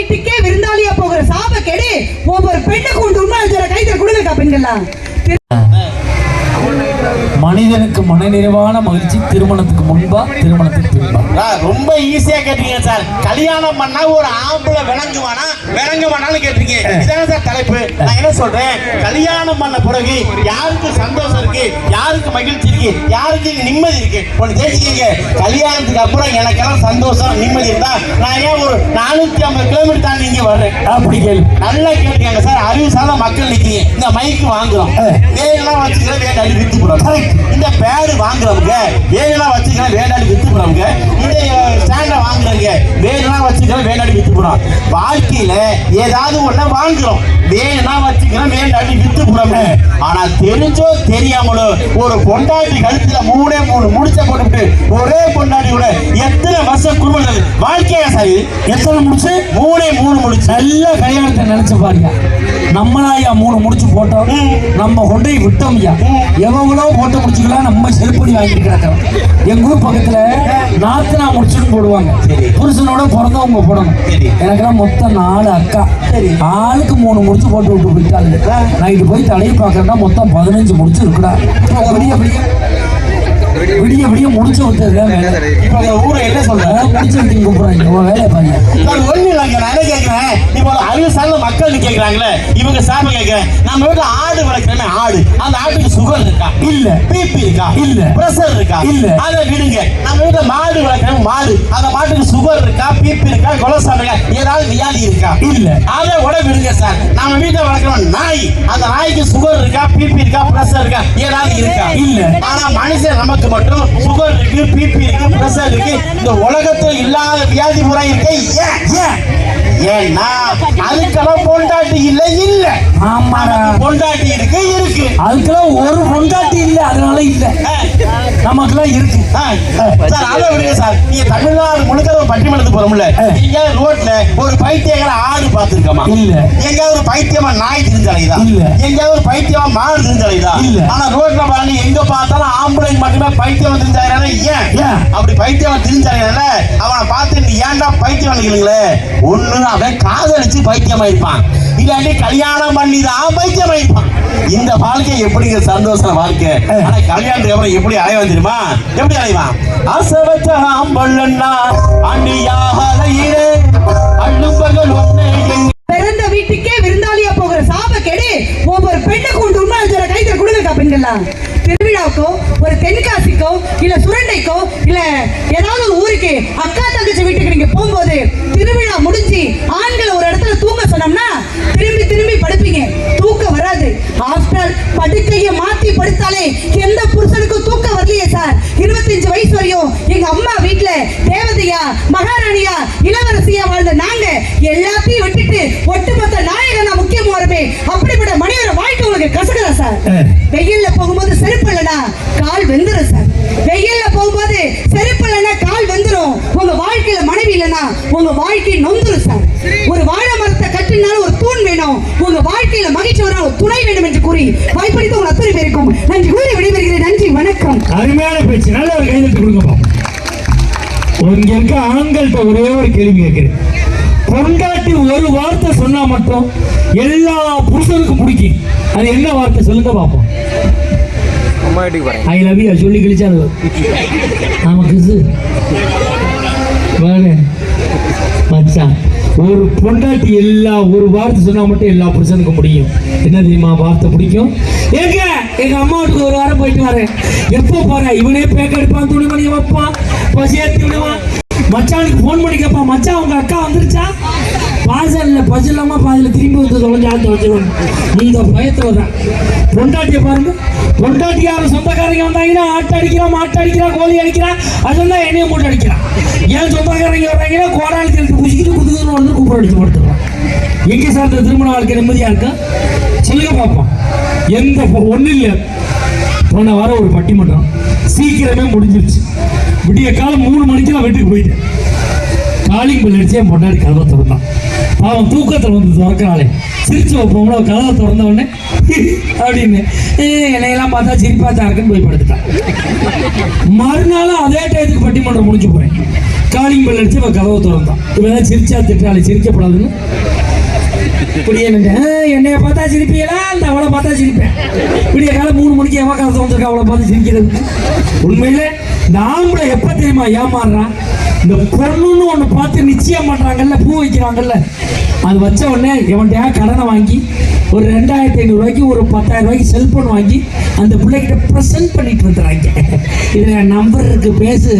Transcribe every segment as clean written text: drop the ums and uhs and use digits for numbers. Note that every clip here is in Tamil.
வீட்டுக்கே விருந்தாளியா போகிற சாப கெடு ஒவ்வொரு பெண்ணுக்கு உண்டு. உண்மை கைத்தற கொடுங்க பெண்களா. மனிதனுக்கு மனநிறைவான மகிழ்ச்சி திருமணத்துக்கு முன்பா திருமணத்துக்கு பின்பா? ரொம்ப ஈஸியா கேட்டீங்க சார். கல்யாணம் பண்ணா ஒரு ஆம்பளை விளங்குவானா விளங்குவானான்னு கேட்டீங்க. இதான சார் தலைப்பு. நான் என்ன சொல்றேன், கல்யாணம் பண்ண பிறகு யாருக்கு சந்தோஷம் இருக்கு, யாருக்கு மகிழ்ச்சி இருக்கு, யாருக்கு நிம்மதி இருக்கு ஒன்று தெரிஞ்சுக்கீங்க. கல்யாணத்துக்கு அப்புறம் எனக்கெல்லாம் சந்தோஷம் நிம்மதி இருந்தா நான் ஏன் ஒரு 450 கிலோமீட்டர் தாண்டி இங்க வர்றேன்? அப்படி கேள்வி நல்லா கேட்டுக்கங்க சார். அறிவுசால மக்கள் நிற்கிறீங்க. இந்த மைக்கு வாங்குறோம், வேலையெல்லாம் வச்சுக்கலாம், வேண்டாடி வித்து போடுறோம். இந்த பேடு வாங்குறவங்க வேலையெல்லாம் வச்சுக்கலாம், வேண்டாடி வித்து போடுறவங்க. இந்த ஸ்டாண்ட வாங்குறவங்க வேலையெல்லாம் வச்சுக்கலாம், வேண்டாடி வித்து போடுறோம். வாழ்க்கையில ஏதாவது ஒண்ணு வாங்குறோம், வேணும்னா வச்சுக்கலாம், வேண்டாடி வித்து போடுறோம். ஆனா தெரிஞ்சோ தெரியாமலோ ஒரு பொண்டாட்டி கழுத்துல 3 முடிச்ச போட்டுவிட்டு ஒரே பொண்டாட்டியோட எத்தனை வருஷம் குடும்பம் வாழ்க்கையா சார்? எத்தனை முடிச்சு? 3 முடிச்சு. நல்ல கல்யாணத்தை நினைச்சு பாருங்க. நம்மளாயா 3 முடிச்சு போட்டோம், நம்ம கொண்டை விட்டோம்யா. எவ்வளோ போட்டு முடிச்சுக்கலாம், நம்ம செருப்படி வாங்கிட்டு கிடக்கிறோம். எங்க ஊர் பக்கத்துல நாத்தனா முடிச்சுன்னு போடுவாங்க. புருஷனோட பிறந்தவங்க போடணும். எனக்கெல்லாம் மொத்தம் 4 அக்கா. ஆளுக்கு 3 முடிச்சு போட்டு விட்டு போயிட்டாங்க. நைட்டு போய் தலையை பார்க்கறதா மொத்தம் 15 முடிச்சு இருக்குடா. விடிய விடிய முடிச்சு விட்டதுதான் வேலை. இப்ப ஊரை என்ன சொல்ற, முடிச்சு விட்டு கூப்பிடுறாங்க. வேலையை பாருங்க. ஒண்ணு இல்லைங்க, நான் என்ன கேட்கிறேன், இப்போ அறிவுசால மக்கள் கேட்கறாங்களே, இவங்க சாமி கேட்கிறேன். நம்ம வீட்டுல ஆடு வளர்க்கிறேன்னு, ஆடு அந்த ஆட்டுக்கு சுகர் இருக்கா? இல்ல. பிபி இருக்கா? இல்ல. பிரஷர் இருக்கா? இல்ல. அதை விடுங்க. நம்ம வீட்டுல மாடு வளர்க்கிறேன், மாடு அந்த மாட்டுக்கு சுகர் இருக்கா, பிபி இருக்கா, கொலஸ்ட்ரால் இருக்கா, ஏதாவது வியாதி இருக்கா? இல்ல. அதை விட விடுங்க சார். நம்ம வீட்டுல வளர்க்கிறோம் நாய், அந்த நாய்க்கு சுகர் இருக்கா, பிபி இருக்கா, பிரஷர் இருக்கா, ஏதாவது இருக்கா? இல்ல. ஆனா மனுஷன் நமக்கு மட்டும் சுகர் இருக்கு, பிபி இருக்கு, பிரஷர் இருக்கு. இந்த உலகத்துல இல்லாத வியாதி முறை இருக்கு. ஏன்னா அதுக்கெல்லாம் பொண்டாட்டி இல்ல. இல்ல. ஆமாடா, பொண்டாட்டி இருக்கு. அதுக்கெல்லாம் ஒரு பொண்டாட்டி இல்ல, அதனால இல்ல. நமக்குலாம் இருக்கு சார். அதை விடுங்க சார். நீங்க தமிழ்நாடு முழுக்க ஒரு பட்டிமன்றத்துக்கு போறோம்ல, நீங்க ரோட்ல ஒரு பைத்தியக்கார ஆடு பார்த்திருக்கமா? இல்ல. எங்கயாவது ஒரு பைத்தியமா நாய் திரிஞ்சலைதா? இல்ல. எங்கயாவது ஒரு பைத்தியமா மாடு திரிஞ்சலைதா? இல்ல. ஆனா ரோட்ல பாருங்க, எங்க பார்த்தாலும் ஆம்பளை மட்டுமே பைத்தியம் திரிஞ்சாயிரம். ஏன் அப்படி பைத்தியம் திரிஞ்சாயிரம்ல? அவனை பார்த்து நீ ஏன்டா பைத்தியம் நினைக்கிறீங்களே, ஒண்ணு அவன் காதலிச்சு பைத்தியமா இருப்பான், இல்லாட்டி கல்யாணம் பண்ணிதான் பைத்தியமா இருப்பான். இந்த வாழ்க்கை எப்படிங்க சந்தோஷம் வாழ்க்கை. ஆனா கல்யாணத்துக்கு அப்புறம் எப்படி அலைவான் தெரியுமா? எப்படி அலைவான்? அசவச்ச ஆம்பள்ளன்னா அண்ணியாக அலையிலே அள்ளும்பகல் ஒண்ணு. பிறந்த வீட்டுக்கே விருந்தாளியா போகிற சாப கெடு ஒவ்வொரு பெண்ணுக்கு உண்டு. உண்மை கைத்தற கொடுங்க பெண்களா. திருவிழாவுக்கோ ஒரு தென்காசிக்கோ இல்ல சுரண்டைக்கோ இல்ல ஏதாவது ஒரு ஊருக்கு அக்கா தங்கச்சி வீட்டுக்கு நீங்க போகும்போது திருவிழா முடிஞ்சு ஆண்களை ஒரு இடத்துல தூங்க சொன்னோம்னா திரும்பி திரும்பி படுப்பீங்க, தூக்கம் வராது. ஆஃப்டர் படுக்கையை மாத்தி படுத்தாலே எந்த புருஷனுக்கும் தூக்கம் வரலையே சார். 25 வயசு வரையும் எங்க அம்மா வீட்டுல தேவதையா மகாராணியா இளவரசியா வாழ்ந்த நாங்க எல்லாத்தையும் விட்டுட்டு ஒட்டுமொத்த நாயகனா முக்கியமா வருமே. அப்படிப்பட்ட மனிதர வாழ்க்கை உங்களுக்கு கசக்குதா சார்? வெயில்ல போகும்போது செருப்பு இல்லைன்னா கால் வெந்துரும் சார். வெயில்ல போகும்போது செருப்பு இல்லைன்னா கால் வெந்துரும். உங்க வாழ்க்கையில மனைவி இல்லைன்னா உங்க வாழ்க்கை நொந்துரும் சார். ஒரு வாழை மரத்தை கட்டினாலும் ஒரு தூண் வேணும். உங்க வாழ்க்கையில மகிழ்ச்சி வர ஒரு துணை வேணும் என்று கூறி வாய்ப்பளித்து உங்கள் அத்தனை பேருக்கும் நன்றி கூறி விடைபெறுகிறேன். நன்றி, வணக்கம். அருமையான பேச்சு. நல்ல ஒரு கைதட்டு கொடுங்கப்பா. இங்க இருக்க ஆண்கள்கிட்ட ஒரே ஒரு கேள்வி கேட்கிறேன். பொண்டாட்டி ஒரு வார்த்தை சொன்னா மட்டும் எல்லா புருஷனுக்கும் பிடிக்கும். அது என்ன வார்த்தை சொல்லுங்க பாப்போம். ஐ லவ் யூ சொல்லி கழிச்சாரு நமக்கு மச்சான். ஒரு பொண்டாட்டி ஒரு வார்த்தை சொன்னா மட்டும் எல்லா புருஷனுக்கும் முடியும். என்ன தெரியுமா வார்த்தை பிடிக்கும்? எங்க அம்மா வீட்டுக்கு ஒரு வாரம் போயிட்டு வரேன். எப்போ போறேன்? இவனே பேக்க எடுப்பான், துணிமணி வைப்பான், பசியாத்தி விடுவான். மச்சானுக்கு போன் பண்ணி கேட்பான், மச்சான் உங்க அக்கா வந்துருச்சா? பாசல்ல பசில்லாம பாதியில திரும்பி வந்து தொலைஞ்சாலும் இந்த பயத்துல தான். பொண்டாட்டியை பாருங்க, பொண்டாட்டி யாரும் சொந்தக்காரங்க வந்தாங்கன்னா ஆட்டை அடிக்கிறான், மாட்டை அடிக்கிறான், கோழி அடிக்கிறான், அதுதான் என்னையும் மூட்டை அடிக்கிறான். ஏன் சொந்தக்காரங்க வர்றாங்கன்னா கோடாலி தெளித்து பூசிக்கிட்டு குதுகுதுன்னு வந்து கூப்பிட அடிச்சு படுத்துருவான். எங்கே சார் திருமண வாழ்க்கை நிம்மதியா இருக்கா? சொல்லுங்க பார்ப்போம். எந்த ஒன்றும் இல்லை. போன வாரம் ஒரு பட்டிமன்றம் சீக்கிரமே முடிஞ்சிருச்சு. விடிய காலம் 3 மணிக்கு நான் வீட்டுக்கு போயிட்டேன். காலிங் பெல் அடிச்சு என் பொண்டாடி கதவை திறந்தான். அவன் தூக்கத்தில் வந்து திறக்கிறாளே, சிரிச்சு வைப்போம்ல, கதவை திறந்த உடனே அப்படின்னு என்னையெல்லாம் பார்த்தா சிரிப்பா தான் இருக்குன்னு போய் படுத்துட்டான். மறுநாளும் அதே டயத்துக்கு பட்டிமன்றம் முடிஞ்சு போறேன். காலிங் பெல் அடிச்சு இவன் கதவை திறந்தான். இவன் சிரிச்சா திட்டாளி சிரிக்கப்படாதுன்னு இப்படியே என்னைய பார்த்தா சிரிப்பீங்களா, அந்த அவளை பார்த்தா சிரிப்பேன். இப்படிய காலம் 3 மணிக்கு எவன் கதை திறந்துருக்கா அவளை பார்த்து சிரிக்கிறது. உண்மையிலே இந்த ஆம்பளை எப்ப தெரியுமா ஏமாறுறான், இந்த பொண்ணுன்னு ஒன்று பார்த்து நிச்சயம் பண்றாங்கல்ல, பூ வைக்கிறாங்கல்ல, அது வச்ச உடனே இவன்கிட்ட கடனை வாங்கி ஒரு 2500 ரூபாய்க்கு ஒரு 10,000 ரூபாய்க்கு செல்போன் வாங்கி அந்த பிள்ளைகிட்ட ப்ரெசென்ட் பண்ணிட்டு வந்துடுறாங்க. இதில் நம்பர் இருக்கு பேசு,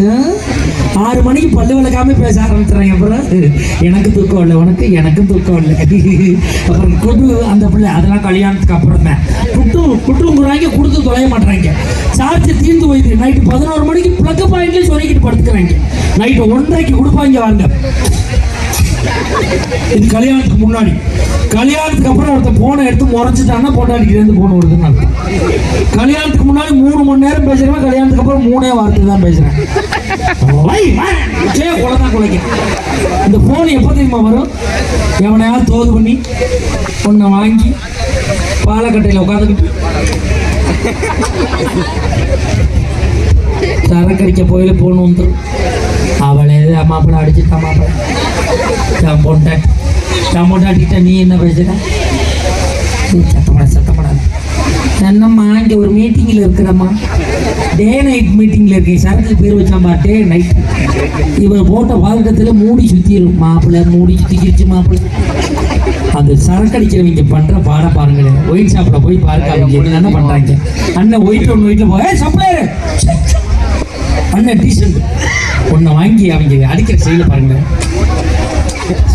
6 மணிக்கு பல்லு விளக்காம பேச ஆரம்பிச்சுறாங்க. அப்புறம் எனக்கு தூக்கம் இல்லை, உனக்கு எனக்கும் தூக்கம் இல்லை. அப்புறம் கொடு அந்த பிள்ளை, அதெல்லாம் கல்யாணத்துக்கு அப்புறம் தான் குட்டுங்கிறாங்க, கொடுத்து தொலைய மாட்டுறாங்க. சார்ஜ் தீர்ந்து போயிடுது. நைட்டு 11 மணிக்கு ப்ளக் பாயிண்ட்லேயே சொல்லிக்கிட்டு படுத்துக்கிறாங்க. நைட்டு 1:30க்கு கொடுப்பாங்க வாங்க. இது கல்யாணத்துக்கு முன்னாடி. கல்யாணத்துக்கு அப்புறம் ஒருத்தர் போனை எடுத்து முறைச்சிட்டான்னா பொண்டாட்டிக்கிட்டேருந்து போன் வருதுன்னு. கல்யாணத்துக்கு முன்னாடி 3 மணி நேரம் பேசுறேன், கல்யாணத்துக்கு அப்புறம் 3 வார்த்தை தான் பேசுறேன். குலைக்க இந்த போன் எப்போ தெரியுமா வரும், எவனையாவது தோது பண்ணி ஒன்றை வாங்கி பாலக்கட்டையில் உட்காந்துக்கிட்டு சரக்கடிக்க போயில போன் வந்துடும். அவளே மாப்பிள்ளை அடிச்சுட்டா, மாப்பிள்ளை பொண்டாட்டிட்ட நீ என்ன பேசுற, சத்தப்படாது என்னம்மா இங்கே ஒரு மீட்டிங்கில் இருக்கிறம்மா, டே நைட் மீட்டிங்கில் இருக்கேன், சரக்கு பேர் வச்சாம்பா டே நைட். இவர் போட்ட வாழ்க்கத்தில் மூடி சுற்றிடும், மாப்பிள்ளை மூடி சுற்றிக்கிடுச்சு மாப்பிள்ளை. அந்த சரக்கு அடிக்கிறவங்க பண்ணுற பாட பாருங்களேன். ஒயிட் ஷாப்பில் போய் பாருங்க அவங்க என்ன பண்ணுறாங்க. அண்ணன் ஒயிட் ஒன்று வீட்டில் போய் சப்ளையர் அண்ணன் டீசன்ட் ஒன்றை வாங்கி அவங்க அடிக்கிற செயலை பாருங்களேன்.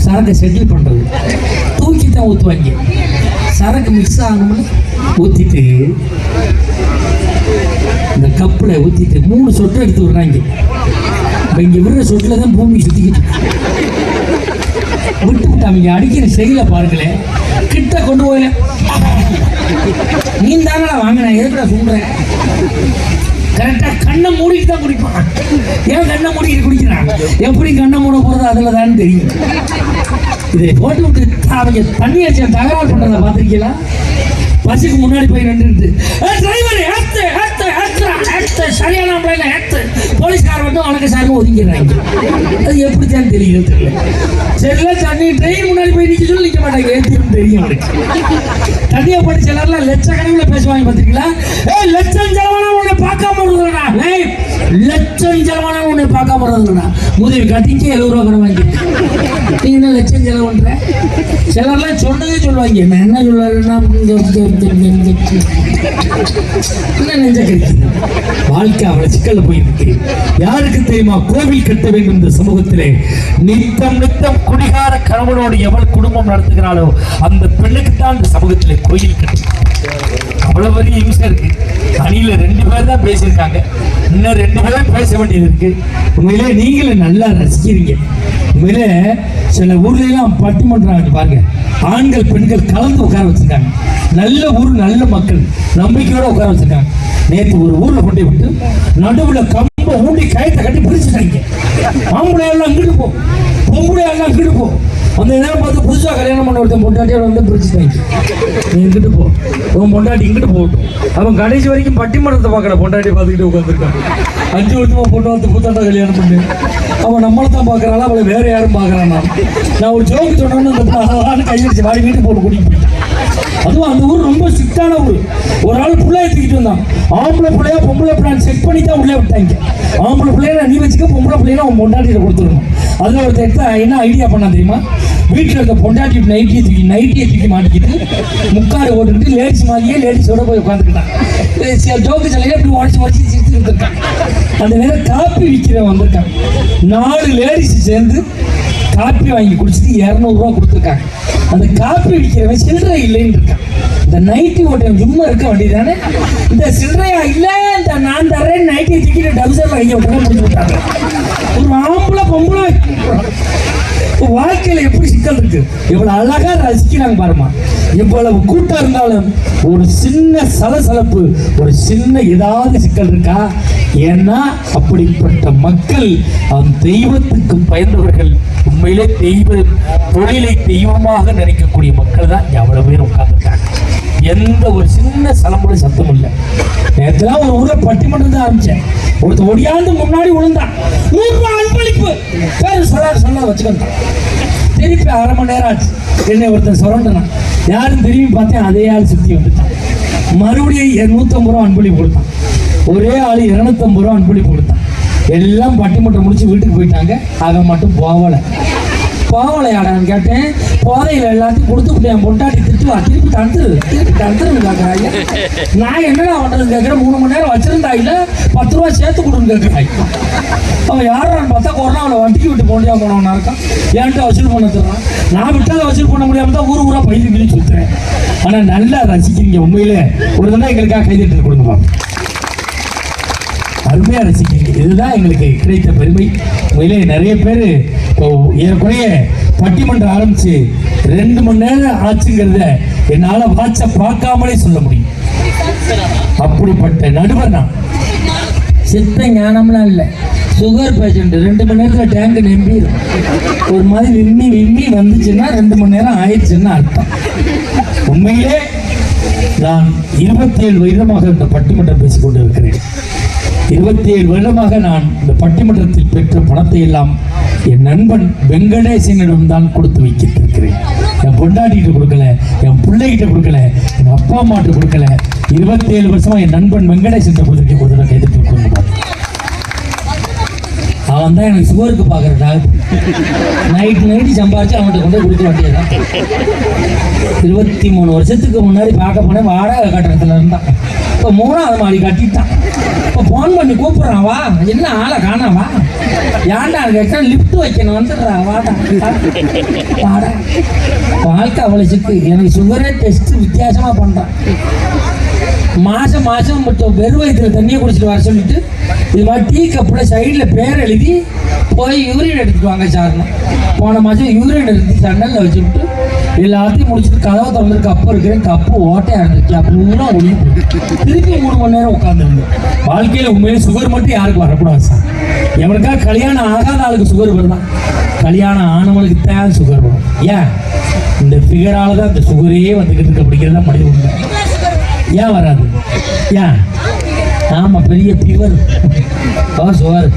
சரக்கை செட்டில் பண்ணுறது தூக்கி தான் ஊற்றுவாங்க. சரக்கு மிக்ஸ் ஆகணும்னு ஊற்றிட்டு இந்த கப்பில் ஊற்றிட்டு 3 சொட்டு எடுத்து விடுறாங்க. இப்போ இங்கே விடுற சொட்டில் தான் பூமி சுற்றிக்கிட்டு விட்டு அவங்க அடிக்கிற செயலை பாருங்களேன். கிட்ட கொண்டு போயில நீ தானடா வாங்கினேன், எதுக்குடா சொல்கிறேன். கரெக்டாக கண்ணை மூடிட்டு தான் குடிப்பான். ஏன் கண்ணை மூடிக்கிட்டு குடிக்கிறான், எப்படி கண்ணை மூட போகிறது அதில் தான் தெரியும். இதை போட்டு விட்டு அவங்க தண்ணி அடிச்சு தகராறு பண்ணுறதை பார்த்துருக்கீங்களா? பஸ்ஸுக்கு முன்னாடி போய் நின்றுட்டு சரியான போலீஸ்கார வந்து உனக்கு சார்பு ஒதுங்கிடுறாங்க. அது எப்படித்தான் தெரியும் தெரியல. சரில தண்ணி ட்ரெயின் முன்னாடி போய் நிற்க சொல்லி நிற்க மாட்டாங்க, ஏற்றியும் தெரியும் அவனுக்கு. தண்ணியை போட்டு சிலர்லாம் லட்சக்கணக்கில் பேசுவாங்க பார்த்துருக்கீங்களா? லட்சம் செலவான உன்னை பார்க்காம வருதுடா, லட்சம் செலவான உன்னை பார்க்காம வருதுடா. முதவி கட்டிக்கு 70 ரூபா கடை வாங்கி நீ என்ன லட்சம் செலவு பண்ற. சிலர்லாம் சொன்னதே சொல்லுவாங்க, நான் என்ன சொல்லுவாருன்னா வாழ்க்கை அவளை சிக்கல்ல போயிருக்கு. யாருக்கு தெரியுமா, கோவில் கட்ட வேண்டும் இந்த சமூகத்திலே நித்தம் நித்தம் குடிகார கணவனோடு எவள் குடும்பம் நடத்துகிறாளோ அந்த பெண்ணுக்கு தான் இந்த சமூகத்திலே கோயில் கட்டு. அவ்வளவு பெரிய இம்சை இருக்கு. அணியில 2 பேர் தான் பேசியிருக்காங்க, இன்னும் 2 பேரும் பேச வேண்டியது இருக்கு. உண்மையிலே நீங்களும் நல்லா ரசிக்கிறீங்க. உண்மையிலே சில ஊர்ல எல்லாம் பட்டிமன்றம் பாருங்க, ஆண்கள் பெண்கள் கலந்து உட்கார வச்சிருக்காங்க. நல்ல ஊர், நல்ல மக்கள் நம்பிக்கையோட உட்கார வச்சிருக்காங்க. நேற்று ஒரு ஊர்ல கொண்டு விட்டு நடுவுல கம்ப ஊண்டி கயத்தை கட்டி பிடிச்சிட்டாங்க. ஆம்பளை எல்லாம் இங்கிட்டு போ, பொம்பளை எல்லாம் இங்கிட்டு போ. அந்த நேரம் பார்த்து புதுசாக கல்யாணம் பண்ண ஒருத்தன் பொண்டாட்டியோட வந்து பிடிச்சிட்டாங்க. நீ இங்கிட்டு போ, உன் பொண்டாட்டி இங்கிட்டு போகட்டும். அவன் கடைசி வரைக்கும் பட்டிமன்றத்தை பார்க்கல, பொண்டாட்டியை பார்த்துக்கிட்டு உட்காந்துருக்கான். 5 வருஷமா பொண்ணு வந்து புத்தாண்டா கல்யாணம் பண்ணு. அவன் நம்மளை தான் பார்க்கறாளா, அவளை வேற யாரும் பார்க்கறான். நான் ஒரு ஜோக்கு சொன்னோன்னு அந்த கையடிச்சு வாடி வீட்டு போட்டு கூட்டிட்டு. அதுவும் அந்த ஊர் ரொம்ப ஸ்ட்ரிக்டான ஊர். ஒரு ஆள் பிள்ளைய தூக்கிட்டு வந்தான். ஆம்பளை பிள்ளையா பொம்பளை பிள்ளைன்னு செக் பண்ணி தான் உள்ளே விட்டாங்க. ஆம்பளை பிள்ளைய நீ வச்சுக்க, பொம்பளை பிள்ளைனா அவன் பொண்டாட்டியில கொடுத்துருணும். அதில் ஒருத்தர் எடுத்தா என்ன ஐடியா பண்ணா தெரியுமா, வீட்டில் இருக்க பொண்டாட்டி நைட்டியை தூக்கி மாட்டிக்கிட்டு முக்காடு ஓட்டுக்கிட்டு லேடிஸ் மாதிரியே லேடிஸோட போய் உட்காந்துக்கிட்டான். ஜோக்கு சிலையை இப்படி உடச்சி சிரிச்சுட்டு இருந்திருக்கான். அந்த நேரம் காப்பி விற்கிறவன் வந்திருக்கான். 4 லேடிஸ் சேர்ந்து காப்பி வாங்கி குடிச்சிட்டு 200 ரூபா கொடுத்துருக்காங்க. அந்த காப்பி விற்கிறவன் சில்லறை இல்லைன்னு இருக்கான். இந்த நைட்டி ஓட்டம் சும்மா இருக்க வேண்டியதானே, இந்த சில்லறையா இல்லை இந்த நான் தர்றேன் நைட்டியை தூக்கிட்டு டவுசர்ல கையை விட்டு முடிச்சு விட்டாங்க. ஒரு ஆம்பளை பொம்பளை வாழ்க்கையில எப்படி சிக்கல் இருக்கு, இவ்வளவு அழகா ரசிக்கிறாங்க பாருமா. இவ்வளவு கூட்டம் இருந்தாலும் ஒரு சின்ன சலசலப்பு, ஒரு சின்ன ஏதாவது சிக்கல் இருக்கா? ஏன்னா அப்படிப்பட்ட மக்கள் தெய்வத்துக்கு பயந்தவர்கள். உண்மையிலே தெய்வ தொழிலை தெய்வமாக நினைக்கக்கூடிய மக்கள் தான் அவ்வளவு பேர் உட்கார்ந்துருக்காங்க. எந்த ஒரு சின்ன சலம்புல சத்தம் இல்லை. நேற்றுலாம் ஒரு ஊரை பட்டிமன்றம் தான் ஆரம்பிச்சேன். ஒருத்தர் ஒடியாந்து முன்னாடி விழுந்தான். 100 ரூபாய் அன்பளிப்பு பேர் சொல்ல வச்சுக்கிட்டான். திருப்பி அரை மணி நேரம் ஆச்சு. என்னை ஒருத்தர் சுரண்டான். யாரும் திரும்பி பார்த்தேன், அதே ஆள் சுற்றி வந்துட்டான். மறுபடியும் 250 ரூபா அன்பளிப்பு கொடுத்தான். ஒரே ஆள் 250 ரூபா அன்பளிப்பு கொடுத்தான். எல்லாம் பட்டிமன்றம் முடிச்சு வீட்டுக்கு போயிட்டாங்க. அவன் மட்டும் போவலையாடான்னு கேட்டேன். போதையில் எல்லாத்தையும் கொடுத்துக்கிட்டு என் பொண்டாட்டி திட்டுவா, திருப்பி தடுத்துருன்னு கேட்குறாங்க. நான் என்னடா பண்ணுறதுன்னு கேட்குறேன். 3 மணி நேரம் வச்சிருந்தா இல்லை 10 ரூபா சேர்த்து கொடுன்னு கேட்குறாங்க. அவன் யாரான்னு பார்த்தா கொரோனாவில் வண்டிக்கு விட்டு போண்டியாக போனவனா இருக்கான். என்கிட்ட வசூல் பண்ண தர்றான். நான் விட்டால் வசூல் பண்ண முடியாமல் தான் ஊராக பயிர் கிளி சுற்றுறேன். ஆனால் நல்லா ரசிக்கிறீங்க. உண்மையிலே ஒரு தடவை எங்களுக்காக கைதட்டு கொடுங்கப்பா. அருமையாக ரசிக்கிறீங்க. இதுதான் எங்களுக்கு கிடைத்த பெருமை. உண்மையிலே நிறைய பேர் இப்போ ஏறக்குறைய பட்டிமன்றம் ஆரம்பிச்சு 2 மணி நேரம் ஆச்சுங்கிறத என்னால் வாட்சை பார்க்காமலே சொல்ல முடியும். அப்படிப்பட்ட நடுவர் நான். சித்த ஞானம்லாம் இல்லை, சுகர் பேஷண்ட். 2 மணி நேரத்தில் டேங்கு நம்பிடும். ஒரு மாதிரி விம்மி வந்துச்சுன்னா 2 மணி நேரம் ஆயிடுச்சுன்னு அர்த்தம். உண்மையிலே நான் 27 வருடமாக இந்த பட்டிமன்றம் பேசிக்கொண்டு இருக்கிறேன். 27 வருடமாக நான் இந்த பட்டிமன்றத்தில் பெற்ற பணத்தை எல்லாம் என் நண்பன் வெங்கடேசனிடம் தான் கொடுத்து வைத்திருக்கிறேன். என் பொண்டாட்டிகிட்ட கொடுக்கல, என் பிள்ளைகிட்ட கொடுக்கல, என் அப்பா அம்மாட்ட கொடுக்கல. 27 வருஷமா என் நண்பன் வெங்கடேசன் கொடுத்துருக்கேன். கொடுத்து கைதுட்டு கொடுக்கணும். அவன் தான் எனக்கு சுகருக்கு பார்க்குறதா. நைட்டு சம்பாரிச்சு அவன்கிட்ட கொண்டு கொடுக்க வேண்டியதான். 23 வருஷத்துக்கு முன்னாடி பார்க்க போனேன். வாடகை கட்டணத்தில் இருந்தான். இப்போ 3ஆவது மாடி கட்டிட்டான். இப்போ ஃபோன் பண்ணி கூப்பிட்றான், வா என்ன ஆளை காணாவா, ஏன்டா கேட்டா லிஃப்ட் வைக்கணும் வந்துடுறா வாடா வாடா. வாழ்க்கை அவ்வளோ சிக்கு. எனக்கு சுகரே டெஸ்ட் வித்தியாசமாக பண்ணுறான். மாதம் மட்டும் வெறும் வயிற்றுல தண்ணியை குடிச்சிட்டு வர சொல்லிட்டு இது மாதிரி டீ கப்பில் சைடில் பேர் எழுதி போய் யூரின் எடுத்துட்டு வாங்க சார்னா. போன மாதம் யூரின் எடுத்து சண்டலில் வச்சுக்கிட்டு எல்லாத்தையும் முடிச்சுட்டு கதவை திறந்து கப்பு இருக்கிறேன். கப்பு ஓட்டையாக இருந்துச்சு. அப்படி ஒளி திருப்பி 3 மணி நேரம் உட்காந்துருந்தேன். வாழ்க்கையில் உண்மையிலே சுகர் மட்டும் யாருக்கு வரக்கூடாது சார். எவனுக்காக கல்யாணம் ஆகாத ஆளுக்கு சுகர் வருதான், கல்யாணம் ஆனவனுக்கு தான் சுகர் வரும். ஏன் இந்த ஃபிகரால் தான் இந்த சுகரே வந்துக்கிட்டு இருக்க அப்படிங்கிறத மனித உண்மை. ஏன் வராது? ஏன்? ஆமாம், பெரிய பிவர் சுகர்